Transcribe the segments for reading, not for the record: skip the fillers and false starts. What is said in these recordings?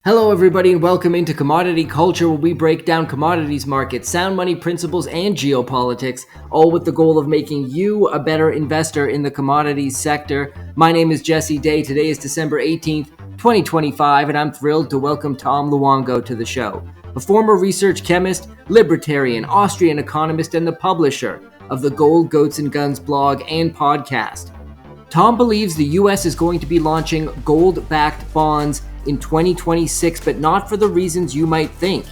Hello, everybody, and welcome into Commodity Culture, where we break down commodities markets, sound money principles, and geopolitics, all with the goal of making you a better investor in the commodities sector. My name is Jesse Day. Today is December 18th, 2025, and I'm thrilled to welcome Tom Luongo to the show, a former research chemist, libertarian, Austrian economist, and the publisher of the Gold, Goats, and Guns blog and podcast. Tom believes the U.S. is going to be launching gold-backed bonds in 2026, but not for the reasons you might think.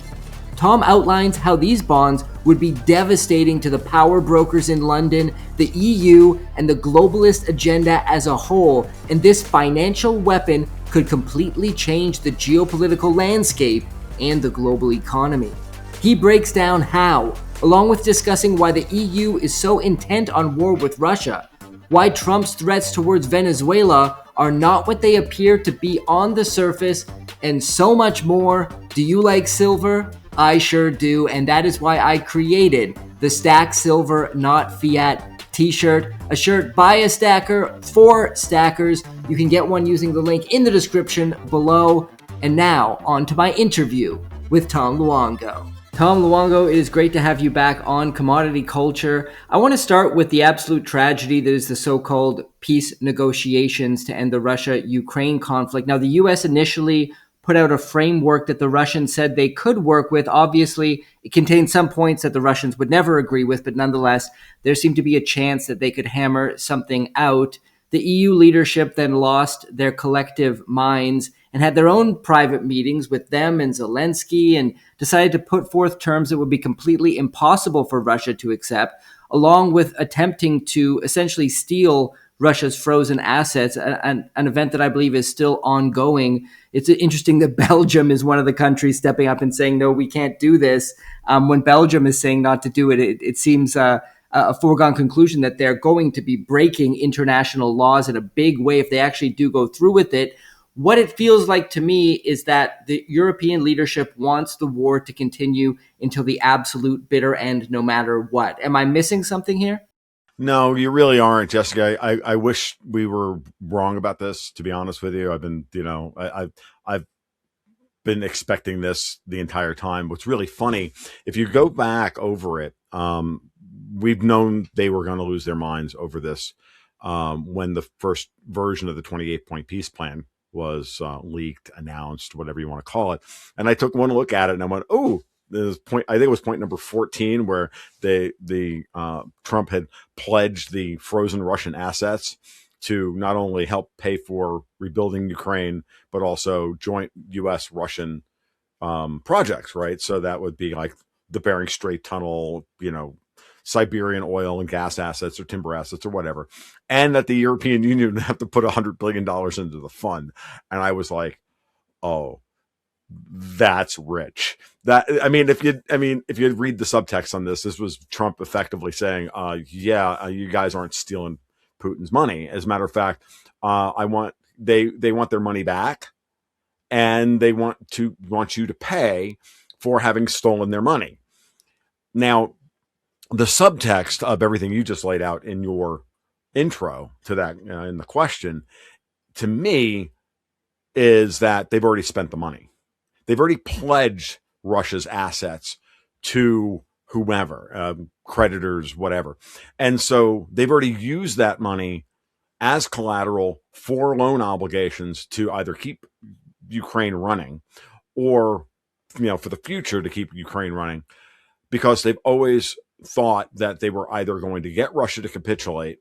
Tom outlines how these bonds would be devastating to the power brokers in London, the EU, and the globalist agenda as a whole, and this financial weapon could completely change the geopolitical landscape and the global economy. He breaks down how, along with discussing why the EU is so intent on war with Russia, why Trump's threats towards Venezuela are not what they appear to be on the surface, and so much more. Do you like silver? I sure do, and that is why I created the Stack Silver Not Fiat t-shirt, a shirt by a stacker for stackers. You can get one using the link in the description below. And now, on to my interview with Tom Luongo. Tom Luongo, it is great to have you back on Commodity Culture. I want to start with the absolute tragedy that is the so-called peace negotiations to end the Russia-Ukraine conflict. Now, the U.S. initially put out a framework that the Russians said they could work with. Obviously, it contained some points that the Russians would never agree with, but nonetheless, there seemed to be a chance that they could hammer something out. The EU leadership then lost their collective minds and had their own private meetings with them and Zelensky and decided to put forth terms that would be completely impossible for Russia to accept, along with attempting to essentially steal Russia's frozen assets, an event that I believe is still ongoing. It's interesting that Belgium is one of the countries stepping up and saying, no, we can't do this. When Belgium is saying not to do it, it seems a foregone conclusion that they're going to be breaking international laws in a big way if they actually do go through with it. What it feels like to me is that the European leadership wants the war to continue until the absolute bitter end, no matter what. Am I missing something here? No, you really aren't, Jessica. I wish we were wrong about this, to be honest with you. I've been, I've been expecting this the entire time. What's really funny, if you go back over it, we've known they were going to lose their minds over this when the first version of the 28-point peace plan was leaked, announced, whatever you want to call it. And I took one look at it and I went, oh, this point, I think it was point number 14, where Trump had pledged the frozen Russian assets to not only help pay for rebuilding Ukraine, but also joint U.S. Russian projects, right? So that would be like the Bering Strait Tunnel, Siberian oil and gas assets or timber assets or whatever, and that the European Union would have to put $100 billion into the fund. And I was like, oh, that's rich. If you read the subtext on this, this was Trump effectively saying, you guys aren't stealing Putin's money. As a matter of fact, they want their money back, and they want you to pay for having stolen their money. Now, the subtext of everything you just laid out in your intro to that, in the question, to me, is that they've already spent the money. They've already pledged Russia's assets to whomever, creditors, whatever. And so they've already used that money as collateral for loan obligations to either keep Ukraine running or, for the future to keep Ukraine running, because they've always thought that they were either going to get Russia to capitulate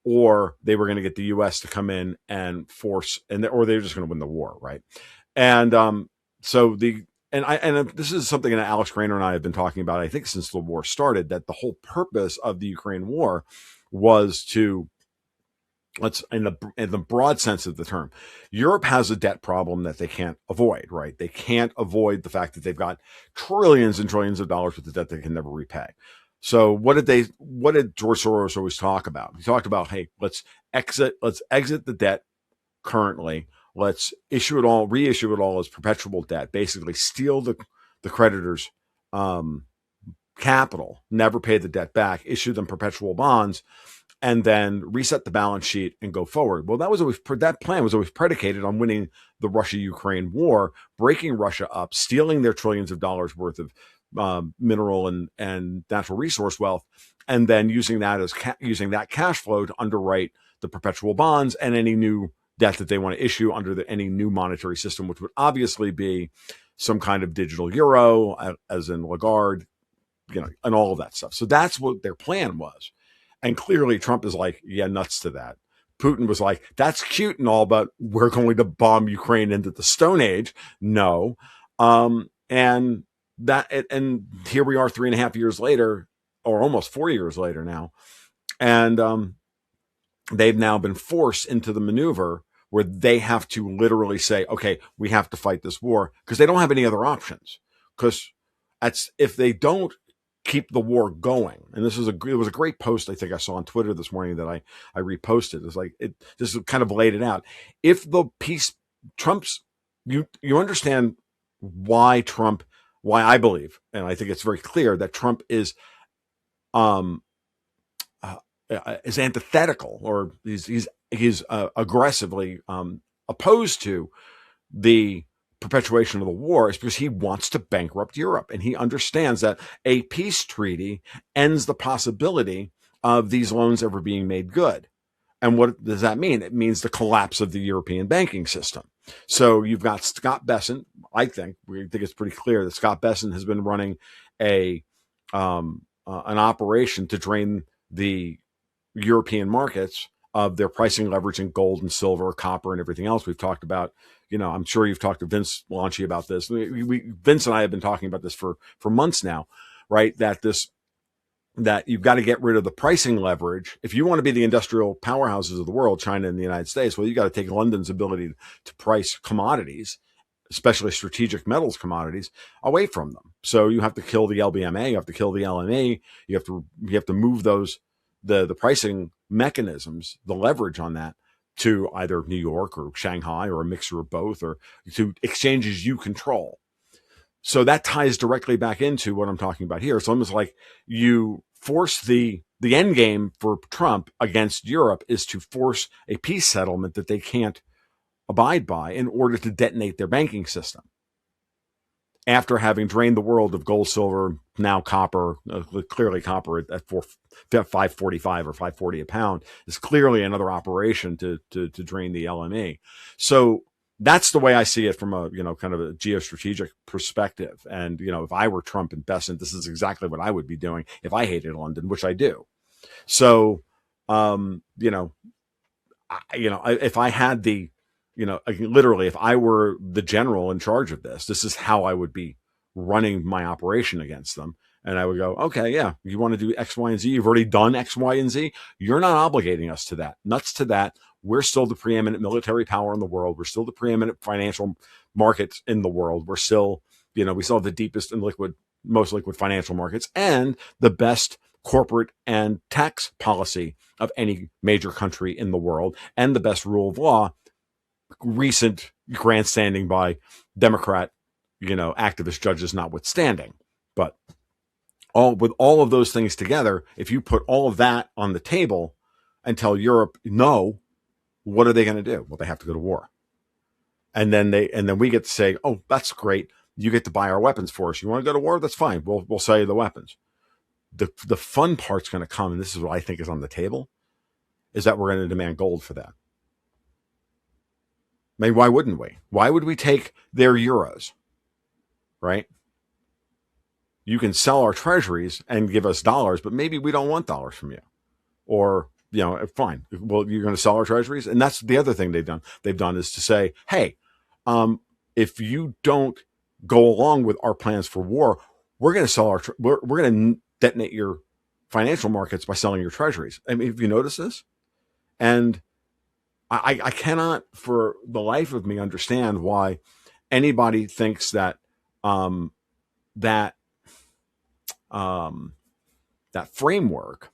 or they were going to get the U.S. to come in and force, or they were just going to win the war, right? And this is something that Alex Grainer and I have been talking about, I think, since the war started, that the whole purpose of the Ukraine war was to, in the broad sense of the term, Europe has a debt problem that they can't avoid, right? They can't avoid the fact that they've got trillions and trillions of dollars with the debt they can never repay. So what did George Soros always talk about? He talked about, hey, let's exit the debt currently. Let's reissue it all as perpetual debt, basically steal the creditors' capital, never pay the debt back, issue them perpetual bonds, and then reset the balance sheet and go forward. Well, that plan was always predicated on winning the Russia-Ukraine war, breaking Russia up, stealing their trillions of dollars worth of mineral and natural resource wealth, and then using that cash flow to underwrite the perpetual bonds and any new debt that they want to issue under any new monetary system, which would obviously be some kind of digital euro, as in Lagarde, and all of that stuff. So that's what their plan was. And clearly Trump is like, yeah, nuts to that. Putin was like, that's cute and all, but we're going to bomb Ukraine into the Stone Age. No. And here we are 3.5 years later, or almost 4 years later now. And they've now been forced into the maneuver where they have to literally say, okay, we have to fight this war, because they don't have any other options. Because if they don't keep the war going, and it was a great post I think I saw on Twitter this morning that I reposted. It's like it just kind of laid it out. If the peace Trump's you understand why I believe, and I think it's very clear that Trump is antithetical, or he's aggressively opposed to the perpetuation of the war, is because he wants to bankrupt Europe, and he understands that a peace treaty ends the possibility of these loans ever being made good. And what does that mean? It means the collapse of the European banking system. So you've got Scott Bessent. We think it's pretty clear that Scott Bessent has been running an operation to drain the European markets of their pricing leverage in gold and silver, copper, and everything else we've talked about. I'm sure you've talked to Vince Launchy about this. Vince and I have been talking about this for months now, right? That you've got to get rid of the pricing leverage. If you want to be the industrial powerhouses of the world, China and the United States, well, you got to take London's ability to price commodities, especially strategic metals commodities, away from them. So you have to kill the LBMA, you have to kill the LME, you have to move those the pricing mechanisms, the leverage on that, to either New York or Shanghai, or a mixture of both, or to exchanges you control. So that ties directly back into what I'm talking about here. It's almost like you force the end game for Trump against Europe is to force a peace settlement that they can't abide by in order to detonate their banking system. After having drained the world of gold, silver, now copper, clearly copper at 545 or 540 a pound is clearly another operation to drain the LME. So that's the way I see it from a kind of a geostrategic perspective. And if I were Trump and Bessent, this is exactly what I would be doing if I hated London, which I do. So if I had the literally, if I were the general in charge of this is how I would be running my operation against them. And I would go, okay, yeah, you want to do X, Y, and Z? You've already done X, Y, and Z. You're not obligating us to that. Nuts to that. We're still the preeminent military power in the world. We're still the preeminent financial markets in the world. We're still, we still have the deepest and most liquid financial markets, and the best corporate and tax policy of any major country in the world, and the best rule of law. Recent grandstanding by Democrat, activist judges notwithstanding. But with all of those things together, if you put all of that on the table and tell Europe no, what are they going to do? Well, they have to go to war. And then we get to say, oh, that's great. You get to buy our weapons for us. You want to go to war? That's fine. We'll sell you the weapons. The fun part's going to come, and this is what I think is on the table, is that we're going to demand gold for that. I mean, why wouldn't we? Why would we take their euros, right? You can sell our treasuries and give us dollars, but maybe we don't want dollars from you. Or, fine. Well, you're going to sell our treasuries? And that's the other thing they've done. They've done is to say, hey, if you don't go along with our plans for war, we're going to we're going to detonate your financial markets by selling your treasuries. I mean, have you noticed this? And I cannot for the life of me understand why anybody thinks that that framework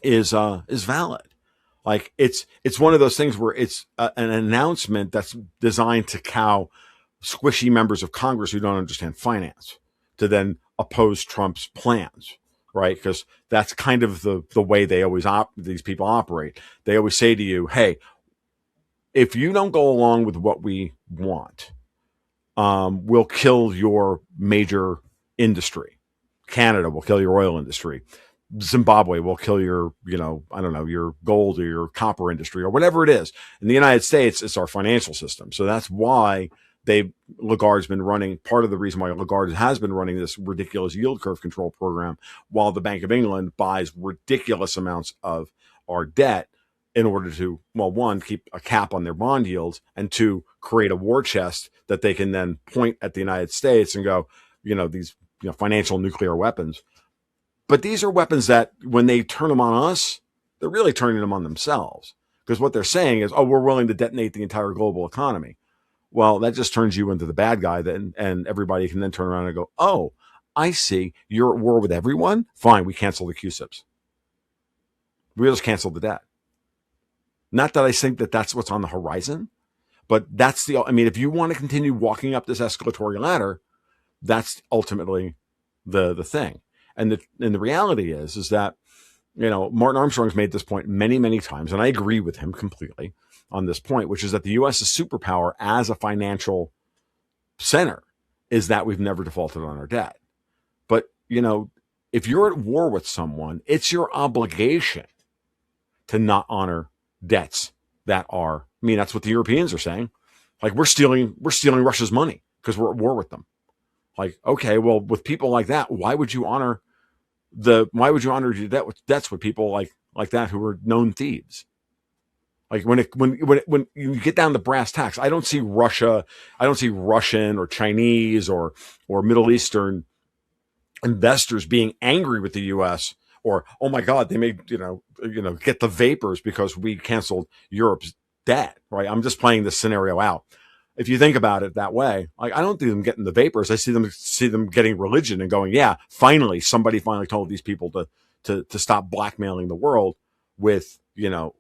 is valid. Like it's one of those things where it's an announcement that's designed to cow squishy members of Congress who don't understand finance to then oppose Trump's plans. right? Because that's kind of the way they always these people operate. They always say to you, "Hey, if you don't go along with what we want, we'll kill your major industry. Canada will kill your oil industry. Zimbabwe will kill your, I don't know, your gold or your copper industry or whatever it is. In the United States, it's our financial system. So that's why Lagarde's been running, part of the reason why Lagarde has been running this ridiculous yield curve control program while the Bank of England buys ridiculous amounts of our debt in order to, well, one, keep a cap on their bond yields, and two, create a war chest that they can then point at the United States and go, these financial nuclear weapons. But these are weapons that when they turn them on us, they're really turning them on themselves. Because what they're saying is, oh, we're willing to detonate the entire global economy. Well, that just turns you into the bad guy then, and everybody can then turn around and go, oh, I see, you're at war with everyone? Fine, we cancel the QSIPs. We just cancel the debt. Not that I think that that's what's on the horizon, but if you want to continue walking up this escalatory ladder, that's ultimately the thing. And the reality is that, Martin Armstrong's made this point many, many times, and I agree with him completely on this point, which is that the U.S.'s superpower as a financial center is that we've never defaulted on our debt. But, if you're at war with someone, it's your obligation to not honor debts that are, that's what the Europeans are saying. Like, we're stealing Russia's money because we're at war with them. Like, okay, well, with people like that, why would you honor your debt with debts with people like that who are known thieves? Like when you get down to brass tacks, I don't see Russian or Chinese or Middle Eastern investors being angry with the U.S. or, oh my God, they may get the vapors because we canceled Europe's debt. Right? I'm just playing this scenario out. If you think about it that way, I don't see them getting the vapors. I see them getting religion and going, yeah, finally, somebody finally told these people to stop blackmailing the world with the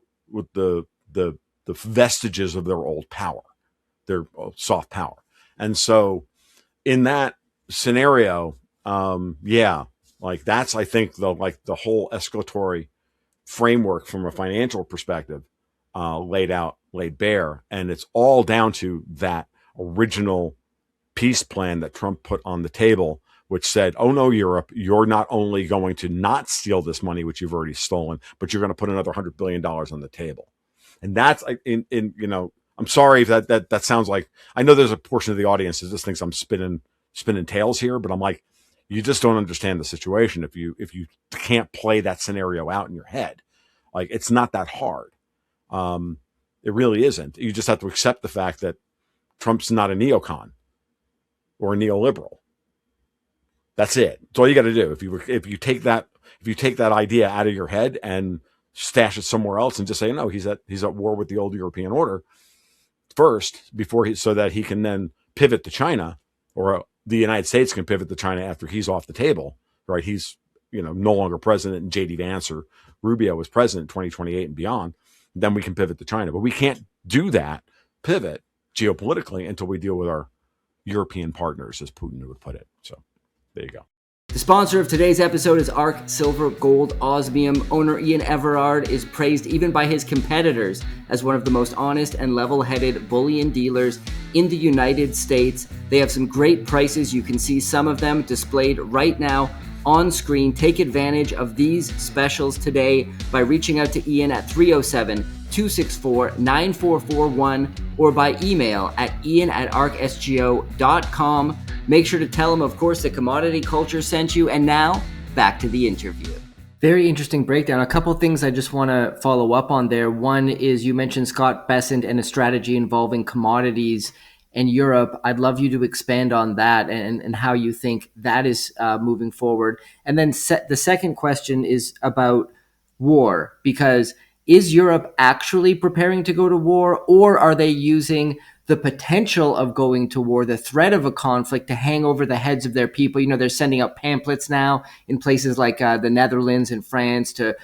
vestiges of their old power, their soft power. And so in that scenario, that's, I think, the whole escalatory framework from a financial perspective laid bare. And it's all down to that original peace plan that Trump put on the table, which said, oh no, Europe, you're not only going to not steal this money, which you've already stolen, but you're going to put another $100 billion on the table. And that's I'm sorry if that sounds like, I know there's a portion of the audience that just thinks I'm spinning tails here, but I'm like, you just don't understand the situation if you can't play that scenario out in your head. Like, it's not that hard. It really isn't. You just have to accept the fact that Trump's not a neocon or a neoliberal. That's it. That's all you got to do. If you take that idea out of your head and stash it somewhere else and just say, no, he's at war with the old European order first so that he can then pivot to China, or the United States can pivot to China after he's off the table, right? He's, no longer president and JD Vance or Rubio was president in 2028 and beyond. Then we can pivot to China, but we can't do that pivot geopolitically until we deal with our European partners, as Putin would put it. So there you go. The sponsor of today's episode is ARK Silver Gold Osmium. Owner Ian Everard is praised even by his competitors as one of the most honest and level-headed bullion dealers in the United States. They have some great prices. You can see some of them displayed right now on screen. Take advantage of these specials today by reaching out to Ian at 307-264-9441 or by email at ian@arksgo.com. Make sure to tell him, of course, that Commodity Culture sent you. And now, back to the interview. Very interesting breakdown. A couple of things I just want to follow up on there. One is you mentioned Scott Bessent and a strategy involving commodities in Europe. I'd love you to expand on that and how you think that is moving forward. And then the second question is about war, because is Europe actually preparing to go to war, or are they using the potential of going to war, the threat of a conflict to hang over the heads of their people. They're sending out pamphlets now in places like the Netherlands and France to,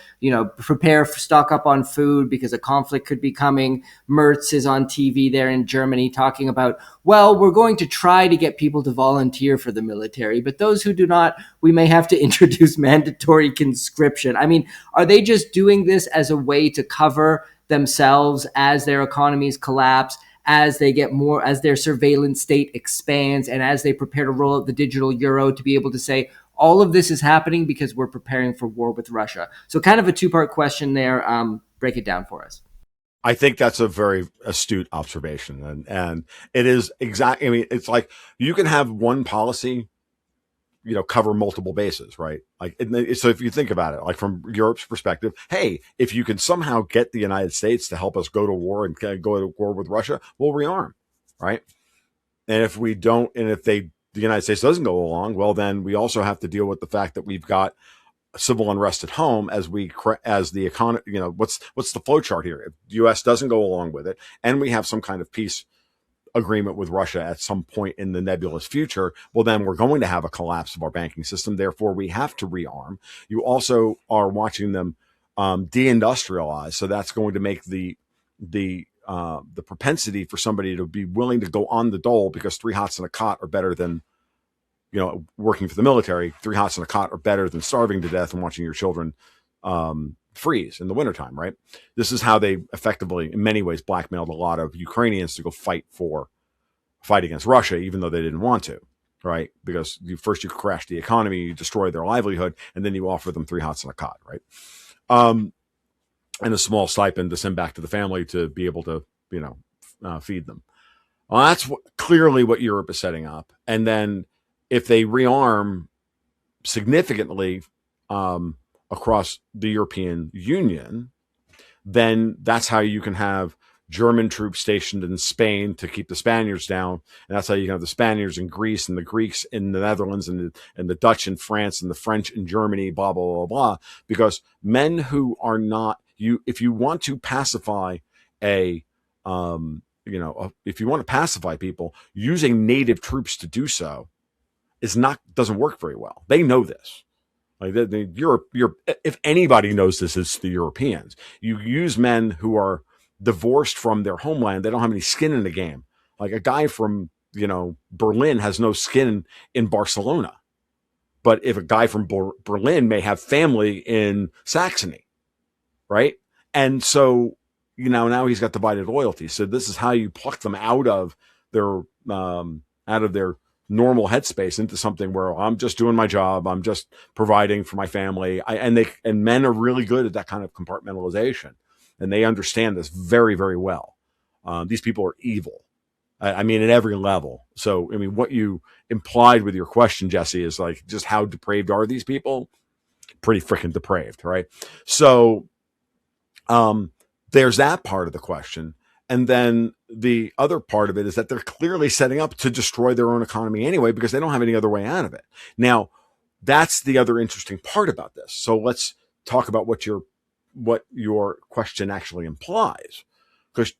prepare, stock up on food because a conflict could be coming. Merz is on TV there in Germany talking about, well, we're going to try to get people to volunteer for the military, but those who do not, we may have to introduce mandatory conscription. I mean, are they just doing this as a way to cover themselves as their economies collapse, as they get more, as their surveillance state expands, and as they prepare to roll out the digital euro to be able to say, all of this is happening because we're preparing for war with Russia? So kind of a two-part question there. Break it down for us. I think that's a very astute observation. And it is exactly, I mean, it's like you can have one policy, cover multiple bases, right? Like, so if you think about it, like from Europe's perspective, hey, if you can somehow get the United States to help us go to war and go to war with Russia, we'll rearm, right? And if we don't, and if the United States doesn't go along, well, then we also have to deal with the fact that we've got civil unrest at home as the economy, what's the flow chart here? If the U.S. doesn't go along with it, and we have some kind of peace agreement with Russia at some point in the nebulous future, well, then we're going to have a collapse of our banking system. Therefore, we have to rearm. You also are watching them deindustrialize, so that's going to make the propensity for somebody to be willing to go on the dole, because 3 hots and a cot are better than working for the military. 3 hots and a cot are better than starving to death and watching your children freeze in the wintertime, right? This is how they effectively, in many ways, blackmailed a lot of Ukrainians to go fight against Russia, even though they didn't want to, right? Because first you crash the economy, you destroy their livelihood, and then you offer them 3 hots and a cot, right? And a small stipend to send back to the family to be able to, feed them. Well, that's clearly what Europe is setting up. And then if they rearm significantly across the European Union, then that's how you can have German troops stationed in Spain to keep the Spaniards down. And that's how you can have the Spaniards in Greece and the Greeks in the Netherlands and the Dutch in France and the French in Germany, blah, blah, blah, blah. Because men who are not, if you want to pacify if you want to pacify people, using native troops to do so doesn't work very well. They know this. Like Europe, if anybody knows this, it's the Europeans. You use men who are divorced from their homeland. They don't have any skin in the game. Like a guy from, Berlin has no skin in Barcelona. But if a guy from Berlin may have family in Saxony, right? And so, now he's got divided loyalty. So this is how you pluck them out of their normal headspace into something where I'm just doing my job. I'm just providing for my family. And men are really good at that kind of compartmentalization, and they understand this very, very well. These people are evil. I mean, at every level. So, I mean, what you implied with your question, Jesse, is like, just how depraved are these people? Pretty freaking depraved, right? So, there's that part of the question. And then the other part of it is that they're clearly setting up to destroy their own economy anyway, because they don't have any other way out of it. Now, that's the other interesting part about this. So let's talk about what your question actually implies. Because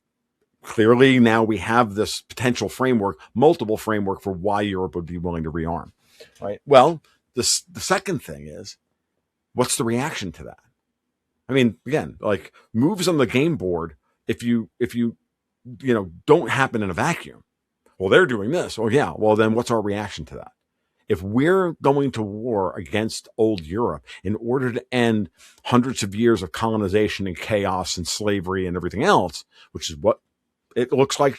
clearly now we have this potential framework, multiple framework for why Europe would be willing to rearm, right? Well, the second thing is, what's the reaction to that? I mean, again, like moves on the game board, if you don't happen in a vacuum. Well, they're doing this. Oh yeah. Well, then what's our reaction to that? If we're going to war against old Europe in order to end hundreds of years of colonization and chaos and slavery and everything else, which is what it looks like,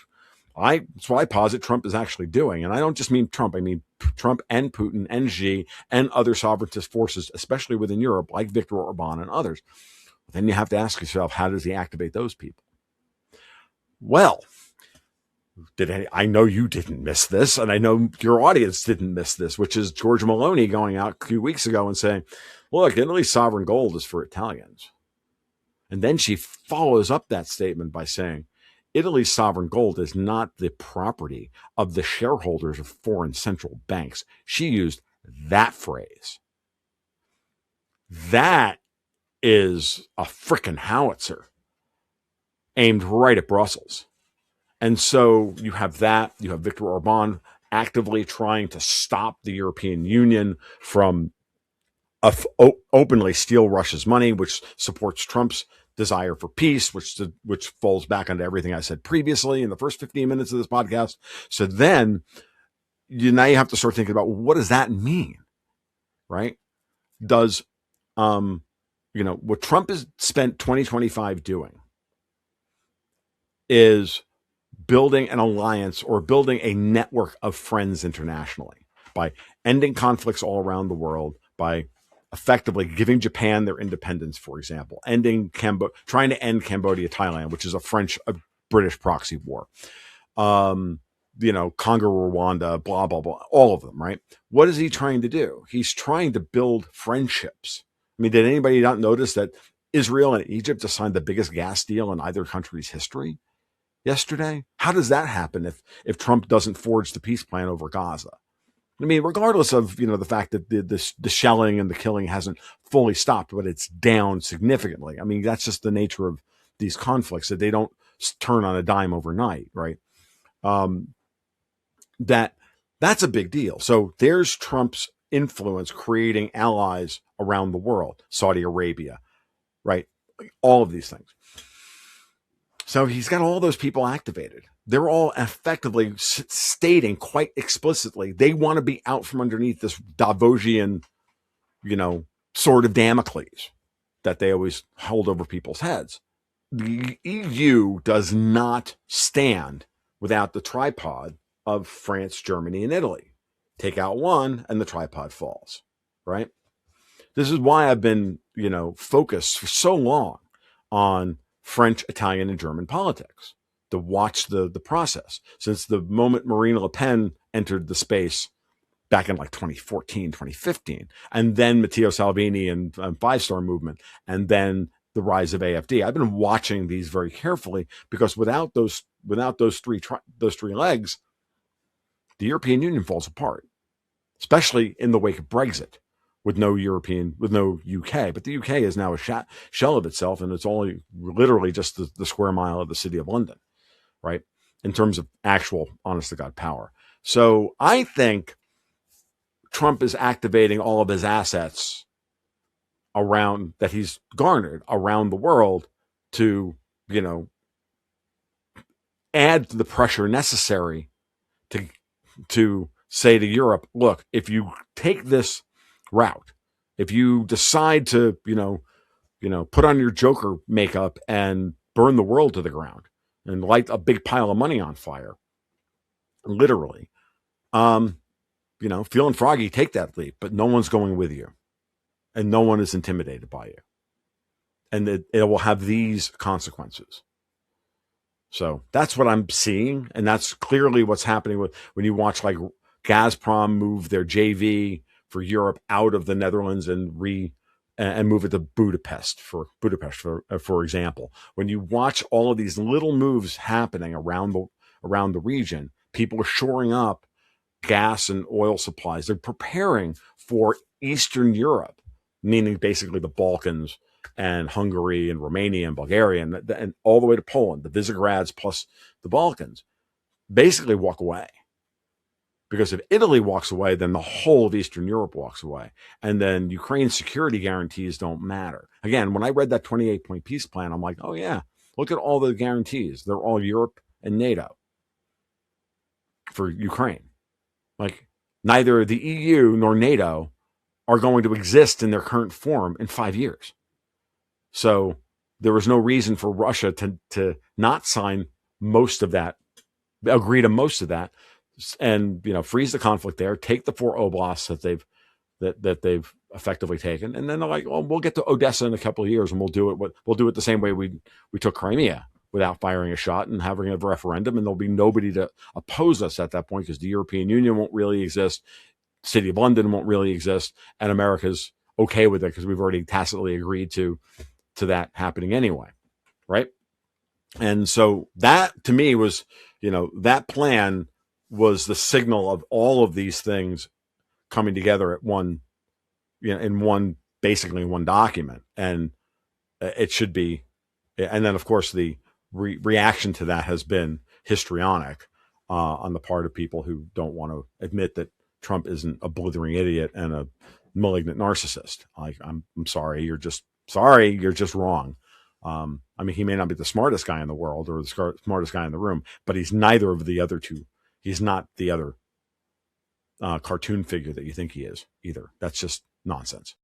that's what I posit Trump is actually doing. And I don't just mean Trump. I mean Trump and Putin and Xi and other sovereigntist forces, especially within Europe, like Viktor Orban and others. Then you have to ask yourself, how does he activate those people? Well, I know you didn't miss this, and I know your audience didn't miss this, which is George Maloney going out a few weeks ago and saying, look, Italy's sovereign gold is for Italians. And then she follows up that statement by saying, Italy's sovereign gold is not the property of the shareholders of foreign central banks. She used that phrase. That is a frickin' howitzer aimed right at Brussels. And so you have that. You have Viktor Orban actively trying to stop the European Union from openly steal Russia's money, which supports Trump's desire for peace, which falls back onto everything I said previously in the first 15 minutes of this podcast. So then now you have to start thinking about, what does that mean, right? Does what Trump has spent 2025 doing is building an alliance or building a network of friends internationally by ending conflicts all around the world, by effectively giving Japan their independence, for example, trying to end Cambodia, Thailand, which is a British proxy war, Congo, Rwanda, blah, blah, blah, all of them, right? What is he trying to do? He's trying to build friendships. I mean, did anybody not notice that Israel and Egypt just signed the biggest gas deal in either country's history yesterday? How does that happen if Trump doesn't forge the peace plan over Gaza? I mean, regardless of, the fact that the shelling and the killing hasn't fully stopped, but it's down significantly. I mean, that's just the nature of these conflicts, that they don't turn on a dime overnight, right? That's a big deal. So there's Trump's influence creating allies around the world, Saudi Arabia, right? All of these things. So he's got all those people activated. They're all effectively stating quite explicitly they want to be out from underneath this Davosian, sword of Damocles that they always hold over people's heads. The EU does not stand without the tripod of France, Germany, and Italy. Take out one and the tripod falls, right? This is why I've been, focused for so long on French, Italian, and German politics, to watch the process. Since the moment Marine Le Pen entered the space back in like 2014, 2015, and then Matteo Salvini and Five Star Movement, and then the rise of AfD. I've been watching these very carefully, because without those three legs, the European Union falls apart, especially in the wake of Brexit, with no UK. But the UK is now a shell of itself, and it's only literally just the square mile of the city of London, right? In terms of actual honest to God power. So I think Trump is activating all of his assets that he's garnered around the world to, add the pressure necessary to say to Europe, look, if you take this route, if you decide to, put on your Joker makeup and burn the world to the ground and light a big pile of money on fire, literally, feeling froggy, take that leap, but no one's going with you, and no one is intimidated by you, and it will have these consequences. So that's what I'm seeing, and that's clearly what's happening when you watch like Gazprom move their JV for Europe out of the Netherlands and move it to Budapest, for example. When you watch all of these little moves happening around the region, people are shoring up gas and oil supplies. They're preparing for Eastern Europe, meaning basically the Balkans and Hungary and Romania and Bulgaria and all the way to Poland, the Visegrads plus the Balkans, basically walk away. Because if Italy walks away, then the whole of Eastern Europe walks away. And then Ukraine's security guarantees don't matter. Again, when I read that 28-point peace plan, I'm like, oh yeah, look at all the guarantees. They're all Europe and NATO for Ukraine. Like, neither the EU nor NATO are going to exist in their current form in 5 years. So there was no reason for Russia to not sign most of that, agree to most of that, and freeze the conflict there, take the 4 oblasts that they've effectively taken, and then they're like, well, we'll get to Odessa in a couple of years, and we'll do it the same way we took Crimea, without firing a shot and having a referendum, and there'll be nobody to oppose us at that point, because the European Union won't really exist, City of London won't really exist, and America's okay with it because we've already tacitly agreed to that happening anyway, right? And so that, to me, was, that plan was the signal of all of these things coming together at basically in one document. And it should be, and then of course the reaction to that has been histrionic on the part of people who don't want to admit that Trump isn't a blithering idiot and a malignant narcissist. Like, I'm sorry, you're just wrong. I mean, he may not be the smartest guy in the world or the smartest guy in the room, but he's neither of the other two. He's not the other cartoon figure that you think he is either. That's just nonsense.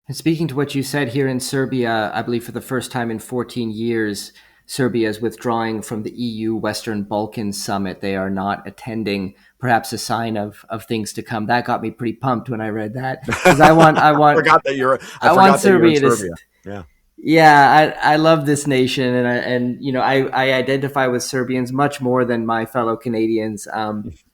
And speaking to what you said, here in Serbia, I believe for the first time in 14 years, Serbia is withdrawing from the EU Western Balkans Summit. They are not attending, perhaps a sign of things to come. That got me pretty pumped when I read that, because I want I forgot that you're Serbia in Serbia. Yeah. Yeah, I love this nation, and I identify with Serbians much more than my fellow Canadians.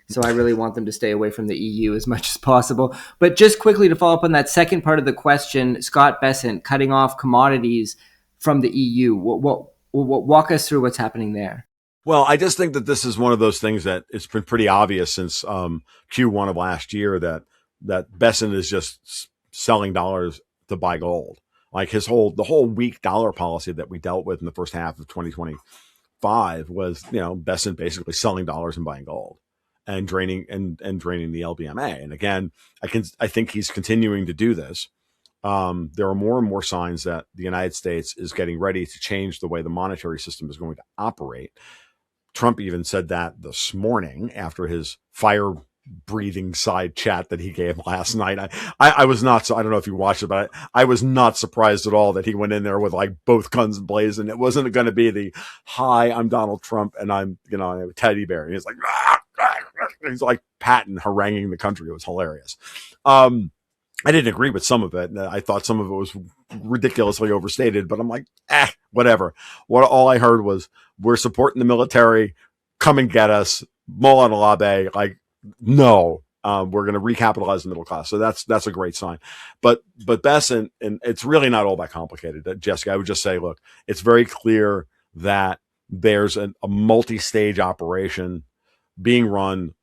So I really want them to stay away from the EU as much as possible. But just quickly to follow up on that second part of the question, Scott Bessent, cutting off commodities from the EU. Walk us through what's happening there. Well, I just think that this is one of those things that it's been pretty obvious since Q1 of last year that Bessent is just selling dollars to buy gold. Like the whole weak dollar policy that we dealt with in the first half of 2025 was, Bessent basically selling dollars and buying gold and draining the LBMA. And again, I think he's continuing to do this. There are more and more signs that the United States is getting ready to change the way the monetary system is going to operate. Trump even said that this morning after his fire breathing side chat that he gave last night. I was not, so I don't know if you watched it, but I was not surprised at all that he went in there with like both guns blazing. It wasn't going to be the, hi, I'm Donald Trump and I'm a teddy bear. And he's like, he's like Patton haranguing the country. It was hilarious. I didn't agree with some of it. And I thought some of it was ridiculously overstated, but I'm like, whatever. All I heard was, we're supporting the military. Come and get us. Mola Alabe. Like, no, we're going to recapitalize the middle class. So that's a great sign. But Bessent, and it's really not all that complicated, Jessica. I would just say, look, it's very clear that there's a multi-stage operation being run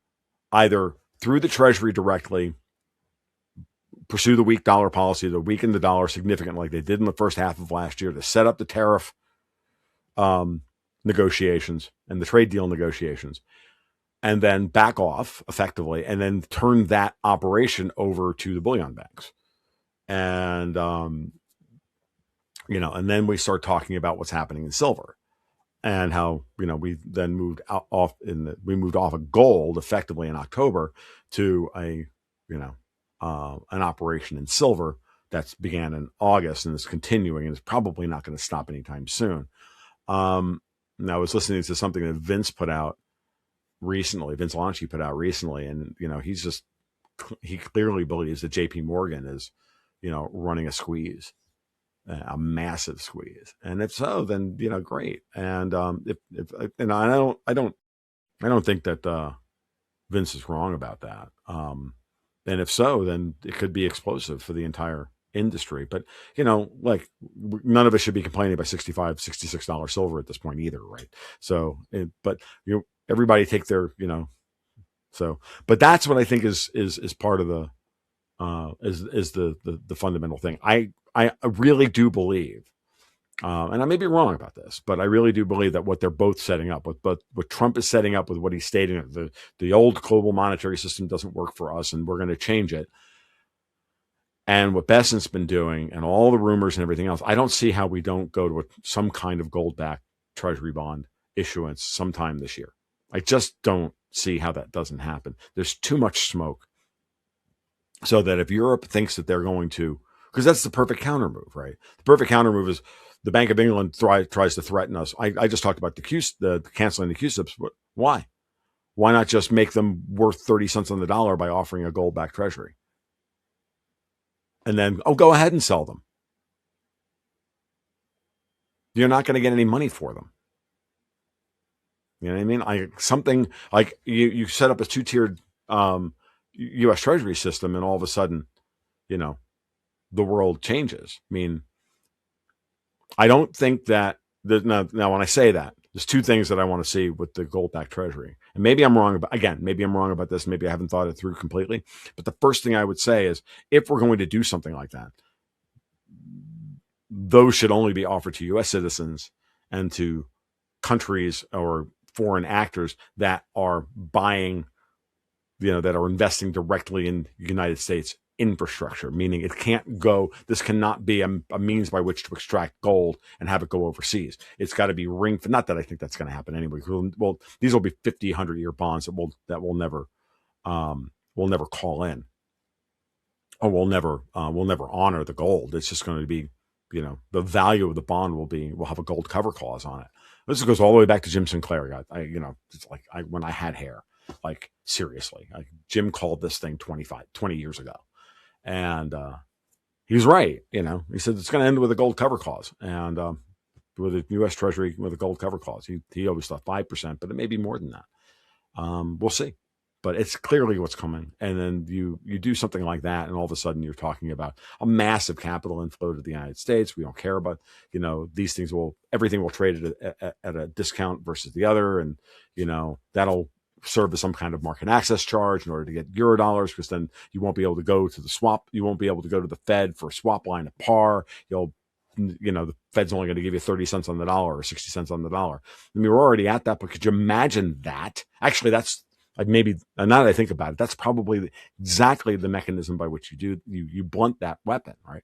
either through the Treasury directly, pursue the weak dollar policy to weaken the dollar significantly, like they did in the first half of last year, to set up the tariff negotiations and the trade deal negotiations, and then back off effectively, and then turn that operation over to the bullion banks. And, and then we start talking about what's happening in silver and how, we then moved off of gold effectively in October to an operation in silver that's began in August and is continuing and is probably not going to stop anytime soon. And I was listening to something that Vince Lanchi put out recently, and he clearly believes that JP Morgan is, running a squeeze, a massive squeeze. And if so, then great. And and I don't think that Vince is wrong about that. And if so, then it could be explosive for the entire industry. But like, none of us should be complaining about $65, $66 silver at this point either, right? So, everybody take their, but that's what I think is part of the the fundamental thing. I really do believe, and I may be wrong about this, but I really do believe that what they're both setting up with, what Trump is setting up with what he's stating, the old global monetary system doesn't work for us and we're going to change it. And what Bessent's been doing and all the rumors and everything else, I don't see how we don't go to some kind of gold-backed treasury bond issuance sometime this year. I just don't see how that doesn't happen. There's too much smoke. So that if Europe thinks that they're going to, because that's the perfect counter move, right? The perfect counter move is the Bank of England tries to threaten us. I just talked about the canceling the QSIPs. But why? Why not just make them worth 30 cents on the dollar by offering a gold-backed treasury? And then, go ahead and sell them. You're not going to get any money for them. You know what I mean? Something like you set up a two-tiered U.S. Treasury system, and all of a sudden, the world changes. I mean, I don't think that now when I say that, there's two things that I want to see with the gold-backed treasury. And maybe I'm wrong about this. Maybe I haven't thought it through completely. But the first thing I would say is, if we're going to do something like that, those should only be offered to U.S. citizens and to countries or foreign actors that are buying, that are investing directly in United States infrastructure, meaning it can't go, this cannot be a means by which to extract gold and have it go overseas. It's got to be not that I think that's going to happen anyway. Well, these will be 50, 100-year bonds that will never call in, or will never honor the gold. It's just going to be, the value of the bond will have a gold cover clause on it. This goes all the way back to Jim Sinclair. It's like when I had hair, like seriously, Jim called this thing 20 years ago. And he was right. He said it's going to end with a gold cover clause, and with the U.S. Treasury with a gold cover clause. He always thought 5%, but it may be more than that. We'll see. But it's clearly what's coming. And then you do something like that, and all of a sudden you're talking about a massive capital inflow to the United States. We don't care about, these things everything will trade at a discount versus the other, and that'll serve as some kind of market access charge in order to get Eurodollars, because then you won't be able to go to the swap. You won't be able to go to the Fed for a swap line at par. The Fed's only going to give you 30 cents on the dollar or 60 cents on the dollar. I mean, we're already at that, but could you imagine that? Actually, that's like maybe, and now that I think about it, that's probably exactly the mechanism by which you blunt that weapon, right?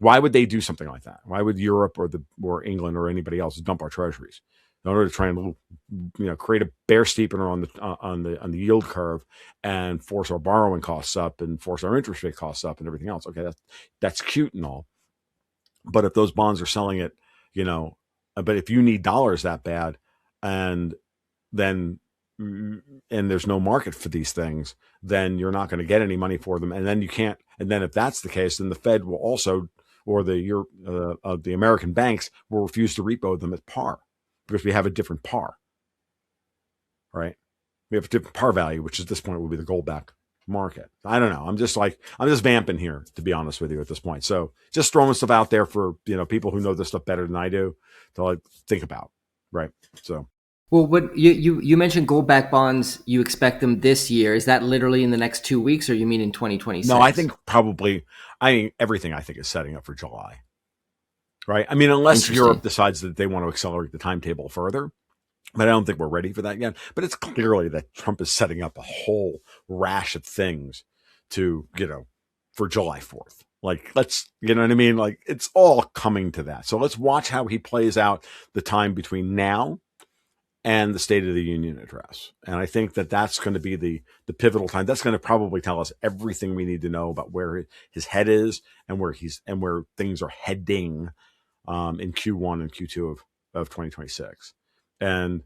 Why would they do something like that? Why would Europe or England or anybody else dump our treasuries in order to try and create a bear steepener on the yield curve and force our borrowing costs up and force our interest rate costs up and everything else? Okay, that's cute and all, but if those bonds are selling it, but if you need dollars that bad, and there's no market for these things, then you're not going to get any money for them, and then you can't. And then if that's the case, then the Fed will also, or the American banks will refuse to repo them at par, because we have a different par, right? We have a different par value, which at this point will be the gold back market. I don't know. I'm just vamping here, to be honest with you, at this point. So just throwing stuff out there for, people who know this stuff better than I do to think about. Right. So. Well, what you mentioned gold back bonds, you expect them this year. Is that literally in the next 2 weeks, or you mean in 2026? No, I think everything I think is setting up for July. Right. I mean, unless Europe decides that they want to accelerate the timetable further, but I don't think we're ready for that yet. But it's clearly that Trump is setting up a whole rash of things to, for July 4th. You know what I mean? It's all coming to that. So let's watch how he plays out the time between now and the State of the Union address. And I think that that's going to be the pivotal time. That's going to probably tell us everything we need to know about where his head is and where things are heading in Q1 and Q2 of 2026. And,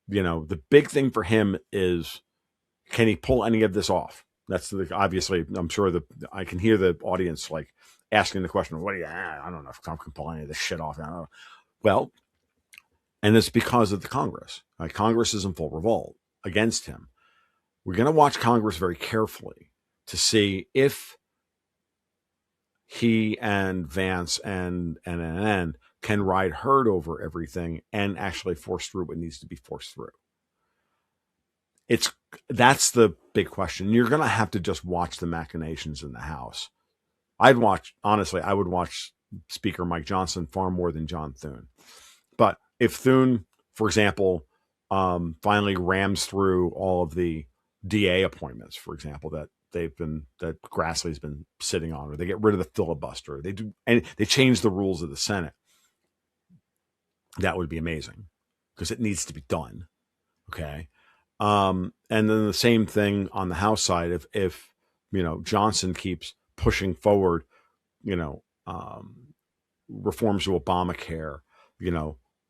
the big thing for him is, can he pull any of this off? That's obviously, I'm sure I can hear the audience asking the question, I don't know if Trump can pull any of this shit off. I don't know. Well, and it's because of the Congress. Congress is in full revolt against him. We're going to watch Congress very carefully to see if he and Vance and NNN can ride herd over everything and actually force through what needs to be forced through. That's the big question. You're going to have to just watch the machinations in the House. I would watch Speaker Mike Johnson far more than John Thune. But if Thune, for example, finally rams through all of the DA appointments, for example, that Grassley's been sitting on, or they get rid of the filibuster, and they change the rules of the Senate, that would be amazing, because it needs to be done. Okay. And then the same thing on the House side. If Johnson keeps pushing forward, reforms to Obamacare,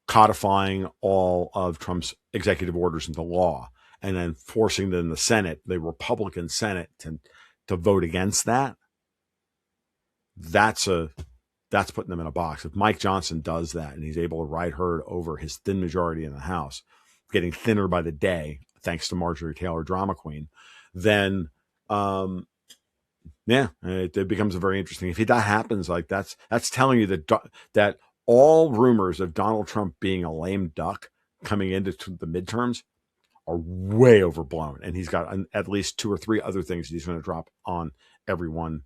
codifying all of Trump's executive orders into law, and then forcing them in the Senate, the Republican Senate, to vote against that, that's putting them in a box. If Mike Johnson does that and he's able to ride herd over his thin majority in the House, getting thinner by the day, thanks to Marjorie Taylor, drama queen, then it becomes a very interesting. If that happens, that's telling you that all rumors of Donald Trump being a lame duck coming into the midterms are way overblown, and he's got at least 2 or 3 other things he's going to drop on everyone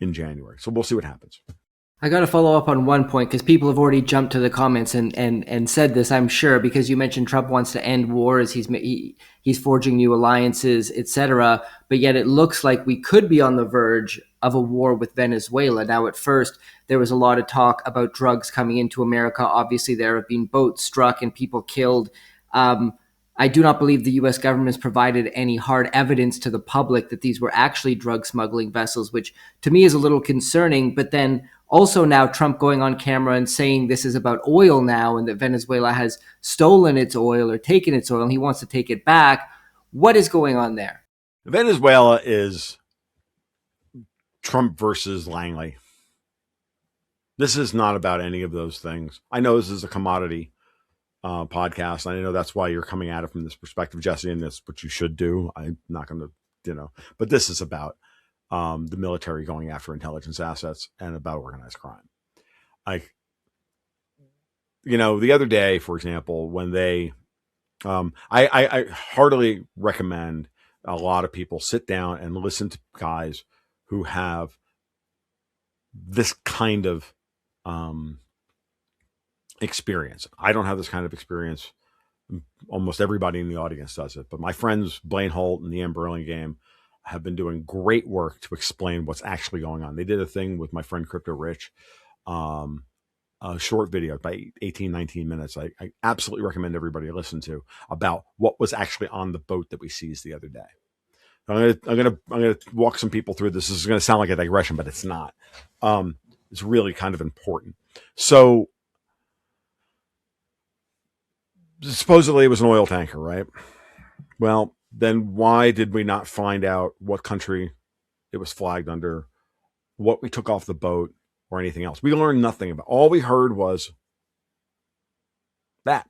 in January. So we'll see what happens. I got to follow up on one point because people have already jumped to the comments and said this, I'm sure, because you mentioned Trump wants to end wars, he's forging new alliances, etc. But yet it looks like we could be on the verge of a war with Venezuela. Now, at first, there was a lot of talk about drugs coming into America. Obviously, there have been boats struck and people killed. Um, I do not believe the US government has provided any hard evidence to the public that these were actually drug smuggling vessels, which to me is a little concerning. But then also now Trump going on camera and saying this is about oil now and that Venezuela has stolen its oil or taken its oil and he wants to take it back. What is going on there? Venezuela is Trump versus Langley. This is not about any of those things. I know this is a commodity podcast. I know that's why you're coming at it from this perspective, Jesse, and that's what you should do. I'm not going to, but this is about the military going after intelligence assets and about organized crime. The other day, for example, when they, I heartily recommend a lot of people sit down and listen to guys who have this kind of experience. I don't have this kind of experience. Almost everybody in the audience does it, but my friends Blaine Holt and the Ian Burlingame have been doing great work to explain what's actually going on. They did a thing with my friend Crypto Rich, a short video, about 18, 19 minutes. I absolutely recommend everybody listen to about what was actually on the boat that we seized the other day. I'm gonna walk some people through this. This is gonna sound like a digression, but it's not. It's really kind of important. So supposedly it was an oil tanker, right? Well, then why did we not find out what country it was flagged under, what we took off the boat, or anything else? We learned nothing about it. All we heard was that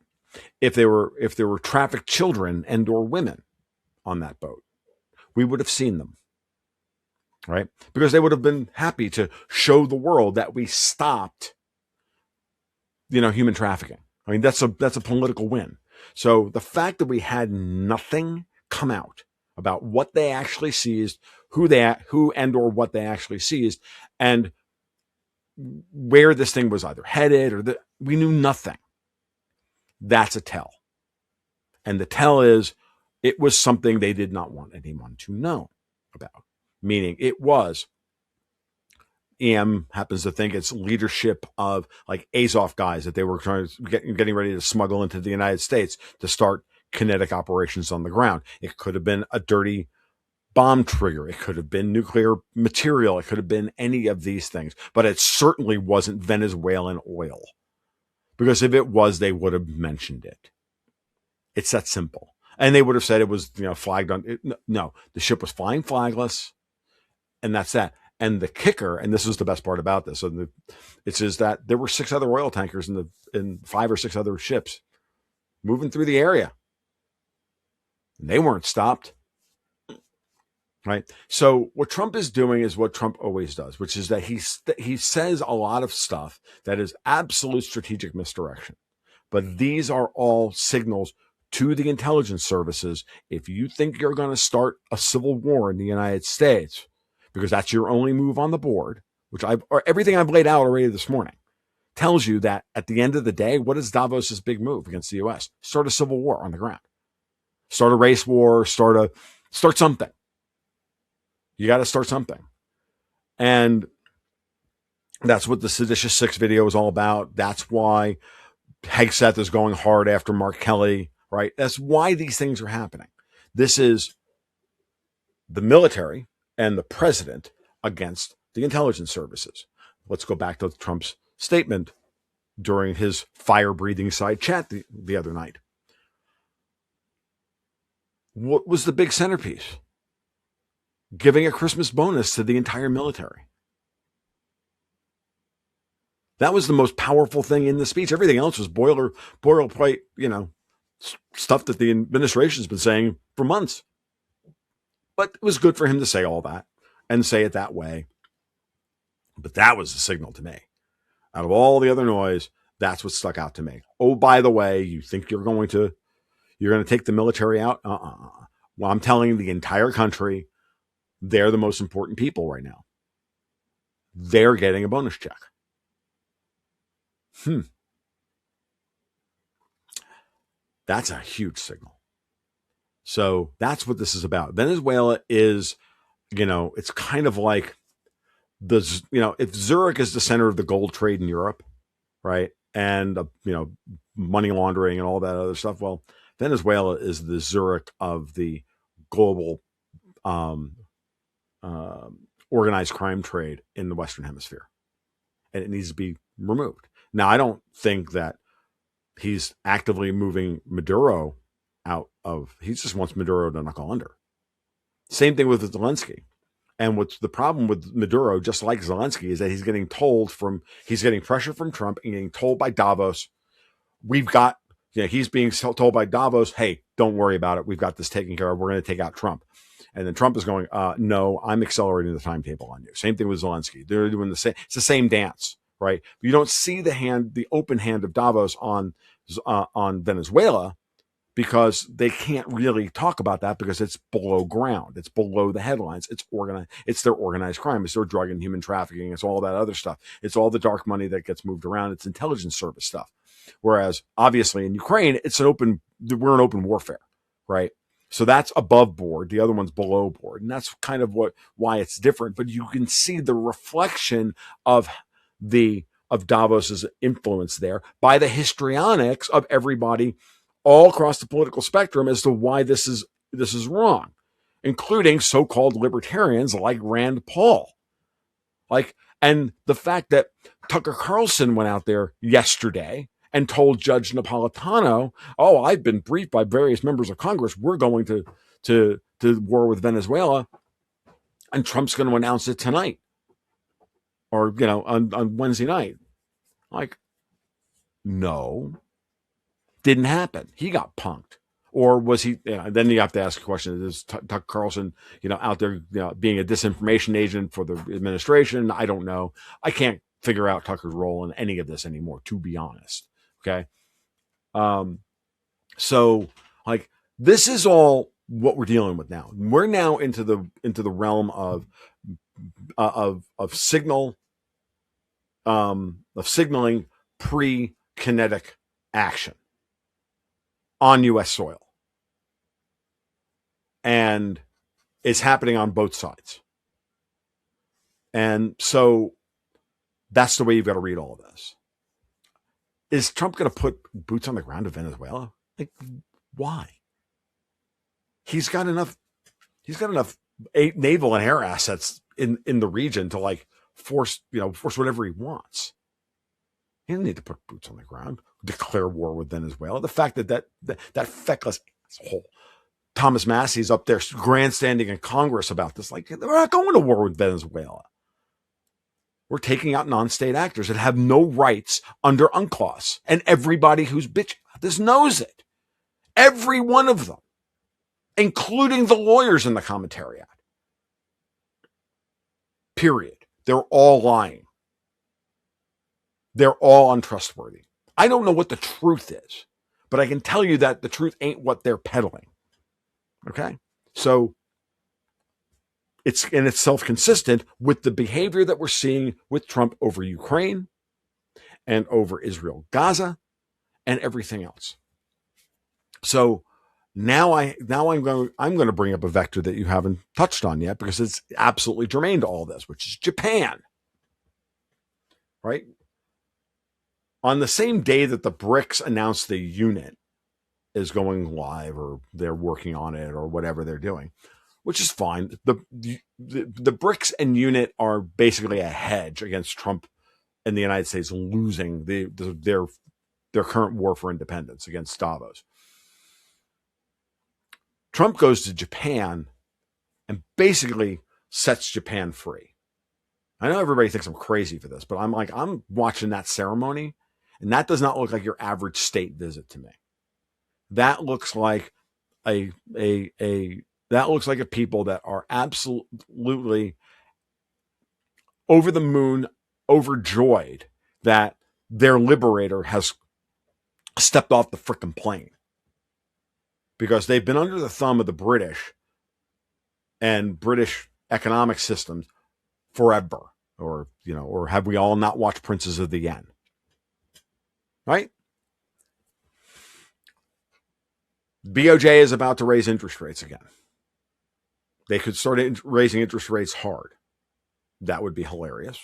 if there were trafficked children and or women on that boat, we would have seen them, right? Because they would have been happy to show the world that we stopped, human trafficking. I mean, that's a political win. So the fact that we had nothing come out about what they actually seized, who and or what they actually seized, and where this thing was either headed we knew nothing. That's a tell. And the tell is it was something they did not want anyone to know about. Meaning it was, EM happens to think it's leadership of like Azov guys that they were getting ready to smuggle into the United States to start kinetic operations on the ground. It could have been a dirty bomb trigger. It could have been nuclear material. It could have been any of these things, but it certainly wasn't Venezuelan oil, because if it was, they would have mentioned it. It's that simple. And they would have said it was, flagged on. No, the ship was flying flagless, and that's that. And the kicker, and this is the best part about this, it says that there were 6 other oil tankers in 5 or 6 other ships moving through the area. And they weren't stopped. Right. So what Trump is doing is what Trump always does, which is that he says a lot of stuff that is absolute strategic misdirection. But these are all signals to the intelligence services. If you think you're going to start a civil war in the United States, because that's your only move on the board, everything I've laid out already this morning tells you that at the end of the day, what is Davos's big move against the U.S.? Start a civil war on the ground, start a race war, start something. You got to start something. And that's what the Seditious Six video is all about. That's why Hegseth is going hard after Mark Kelly, right? That's why these things are happening. This is the military and the president against the intelligence services. Let's go back to Trump's statement during his fire-breathing side chat the other night. What was the big centerpiece? Giving a Christmas bonus to the entire military. That was the most powerful thing in the speech. Everything else was boilerplate, stuff that the administration's been saying for months. But it was good for him to say all that and say it that way. But that was the signal to me. Out of all the other noise, that's what stuck out to me. Oh, by the way, you think you're going to take the military out? Well, I'm telling the entire country, they're the most important people right now. They're getting a bonus check. That's a huge signal. So that's what this is about. Venezuela is, it's kind of like if Zurich is the center of the gold trade in Europe, right? And, money laundering and all that other stuff. Well, Venezuela is the Zurich of the global um, organized crime trade in the Western Hemisphere. And it needs to be removed. Now, I don't think that he's actively moving Maduro out of, he just wants Maduro to knuckle under. Same thing with Zelensky. And what's the problem with Maduro, just like Zelensky, is that he's getting pressure from Trump and getting told by Davos, he's being told by Davos, hey, don't worry about it. We've got this taken care of. We're going to take out Trump. And then Trump is going, no, I'm accelerating the timetable on you. Same thing with Zelensky. They're doing the same. It's the same dance, right? You don't see the open hand of Davos on Venezuela, because they can't really talk about that because it's below ground. It's below the headlines. It's organized. It's their organized crime. It's their drug and human trafficking. It's all that other stuff. It's all the dark money that gets moved around. It's intelligence service stuff. Whereas obviously in Ukraine, we're in open warfare, right? So that's above board. The other one's below board. And that's kind of why it's different. But you can see the reflection of Davos's influence there by the histrionics of everybody all across the political spectrum as to why this is wrong, including so-called libertarians like Rand Paul. And the fact that Tucker Carlson went out there yesterday and told Judge Napolitano, oh, I've been briefed by various members of Congress, we're going to war with Venezuela, and Trump's going to announce it tonight or, on Wednesday night. No. Didn't happen. He got punked. Or was he, then you have to ask a question, is Tucker Carlson, out there, being a disinformation agent for the administration? I don't know. I can't figure out Tucker's role in any of this anymore, to be honest. Okay. So this is all what we're dealing with now. We're now into the realm of signaling pre-kinetic action on U.S. soil. And it's happening on both sides. And so that's the way you've got to read all of this. Is Trump going to put boots on the ground to Venezuela? Why? He's got enough naval and air assets in the region to force whatever he wants. He doesn't need to put boots on the ground, declare war with Venezuela. The fact that feckless asshole Thomas Massey's up there grandstanding in Congress about this, they're not going to war with Venezuela. We're taking out non-state actors that have no rights under UNCLOS. And everybody who's bitching about this knows it. Every one of them, including the lawyers in the commentariat. Period. They're all lying. They're all untrustworthy. I don't know what the truth is, but I can tell you that the truth ain't what they're peddling. Okay? So it's self-consistent with the behavior that we're seeing with Trump over Ukraine and over Israel, Gaza, and everything else. So now I'm going to bring up a vector that you haven't touched on yet, because it's absolutely germane to all this, which is Japan. Right? On the same day that the BRICS announced the unit is going live, or they're working on it, or whatever they're doing, which is fine. The BRICS and unit are basically a hedge against Trump and the United States losing their current war for independence against Davos. Trump goes to Japan and basically sets Japan free. I know everybody thinks I'm crazy for this, but I'm watching that ceremony, and that does not look like your average state visit to me. That looks like a people that are absolutely over the moon, overjoyed that their liberator has stepped off the frickin' plane, because they've been under the thumb of the British and British economic systems forever. Or have we all not watched Princes of the Yen? right? BOJ is about to raise interest rates again. They could start raising interest rates hard. That would be hilarious.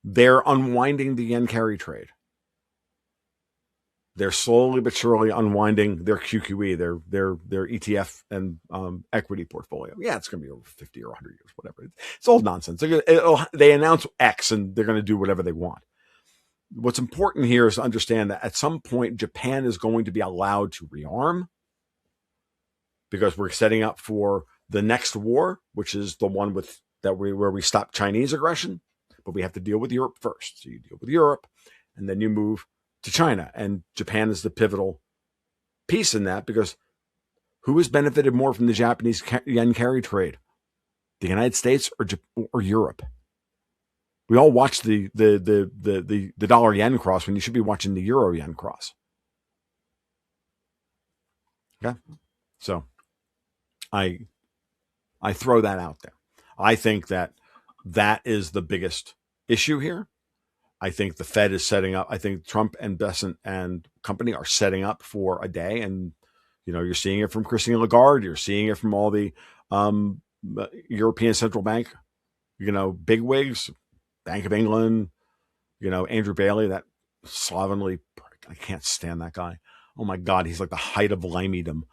They're unwinding the yen carry trade. They're slowly but surely unwinding their QQE, their ETF and equity portfolio. Yeah, it's going to be over 50 or 100 years, whatever. It's all nonsense. They announce X and they're going to do whatever they want. What's important here is to understand that at some point, Japan is going to be allowed to rearm because we're setting up for the next war, which is the one where we stop Chinese aggression, but we have to deal with Europe first. So you deal with Europe, and then you move to China, and Japan is the pivotal piece in that because who has benefited more from the Japanese yen carry trade, the United States or Europe? We all watch the dollar yen cross when you should be watching the euro yen cross. Okay, so I throw that out there. I think that is the biggest issue here. I think the Fed is setting up. I think Trump and Bessent and company are setting up for a day, and you're seeing it from Christine Lagarde. You're seeing it from all the European Central Bank, bigwigs, Bank of England, Andrew Bailey, that slovenly prick. I can't stand that guy. Oh my God, he's like the height of limedom.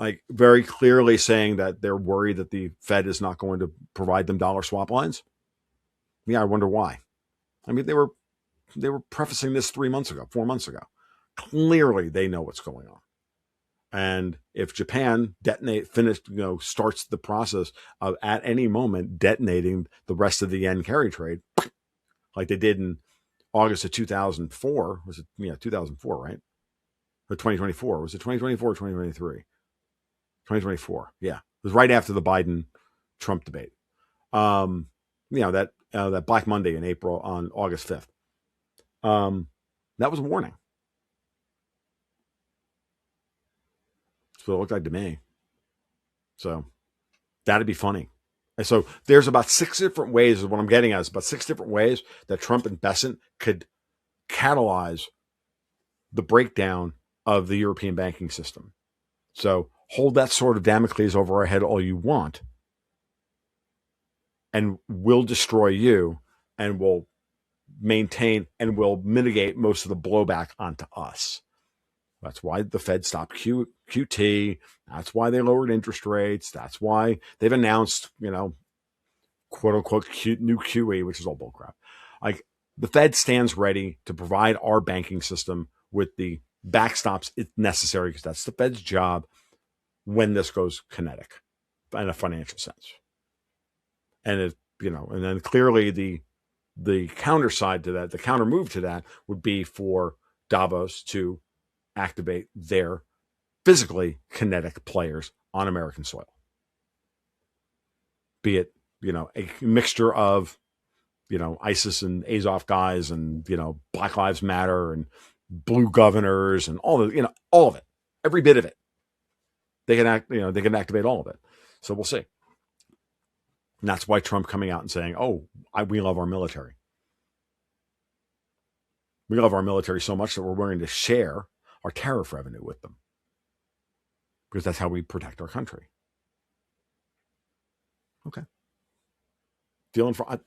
Like very clearly saying that they're worried that the Fed is not going to provide them dollar swap lines. Yeah, I wonder why. I mean, they were prefacing this 4 months ago. Clearly, they know what's going on. And if Japan starts the process of at any moment detonating the rest of the yen carry trade, like they did in August of 2004, was it 2004, right? Or 2024? Was it 2024 or 2023? 2024. Yeah, it was right after the Biden-Trump debate. That Black Monday in April on August 5th. That was a warning. That's what it looked like to me. So that'd be funny. And so there's about 6 different ways, is what I'm getting at, is about 6 different ways that Trump and Bessent could catalyze the breakdown of the European banking system. So hold that sword of Damocles over our head all you want, and we'll destroy you, and we'll maintain and will mitigate most of the blowback onto us. That's why the Fed stopped QT. That's why they lowered interest rates. That's why they've announced, quote unquote new QE, which is all bullcrap. Like, the Fed stands ready to provide our banking system with the backstops if necessary, because that's the Fed's job when this goes kinetic in a financial sense. And and then clearly the counter side to that, the counter move to that, would be for Davos to activate their physically kinetic players on American soil. Be it, a mixture of, ISIS and Azov guys and, Black Lives Matter and blue governors and all of it, every bit of it. They can activate all of it. So we'll see. And that's why Trump coming out and saying, we love our military. We love our military so much that we're willing to share our tariff revenue with them, because that's how we protect our country. Okay. Feeling for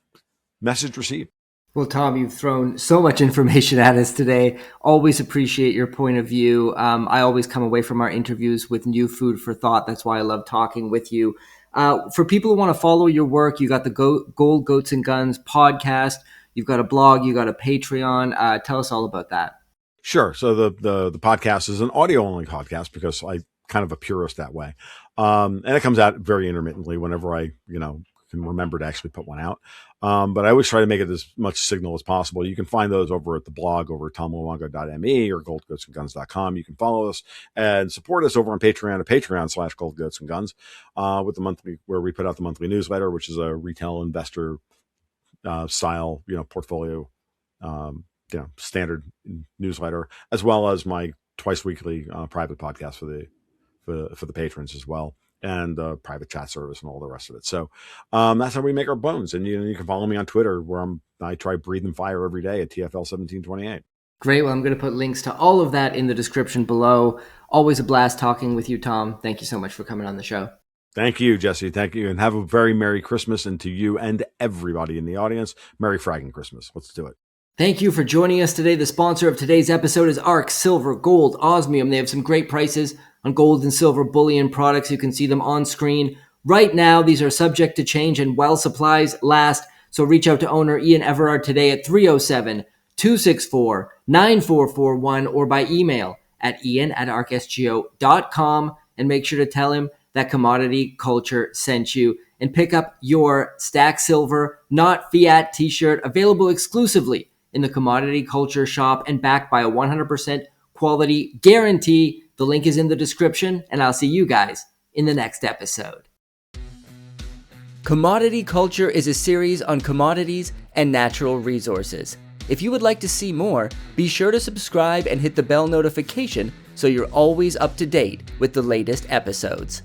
message received. Well, Tom, you've thrown so much information at us today. Always appreciate your point of view. I always come away from our interviews with new food for thought. That's why I love talking with you. For people who want to follow your work, you got the Gold, Goats, and Guns podcast. You've got a blog. You got a Patreon. Tell us all about that. Sure. So the podcast is an audio only podcast because I kind of a purist that way. And it comes out very intermittently whenever I, can remember to actually put one out. But I always try to make it as much signal as possible. You can find those over at the blog over at tomluongo.me or goldgoatsandguns.com. You can follow us and support us over on Patreon at patreon.com/goldgoatsandguns with the monthly, where we put out the monthly newsletter, which is a retail investor style, portfolio, standard newsletter, as well as my twice weekly private podcast for the patrons as well. and private chat service and all the rest of it. So that's how we make our bones. And you can follow me on Twitter, where I try breathing fire every day at TFL1728. Great. Well, I'm going to put links to all of that in the description below. Always a blast talking with you, Tom. Thank you so much for coming on the show. Thank you, Jesse. Thank you. And have a very Merry Christmas. And to you and everybody in the audience, Merry Fragging Christmas. Let's do it. Thank you for joining us today. The sponsor of today's episode is ARC Silver, Gold, Osmium. They have some great prices on gold and silver bullion products. You can see them on screen right now. These are subject to change and while supplies last. So reach out to owner Ian Everard today at 307-264-9441 or by email at ian@arcsgo.com, and make sure to tell him that Commodity Culture sent you, and pick up your Stack Silver Not Fiat t-shirt, available exclusively in the Commodity Culture shop and backed by a 100% quality guarantee. The link is in the description, and I'll see you guys in the next episode. Commodity Culture is a series on commodities and natural resources. If you would like to see more, be sure to subscribe and hit the bell notification so you're always up to date with the latest episodes.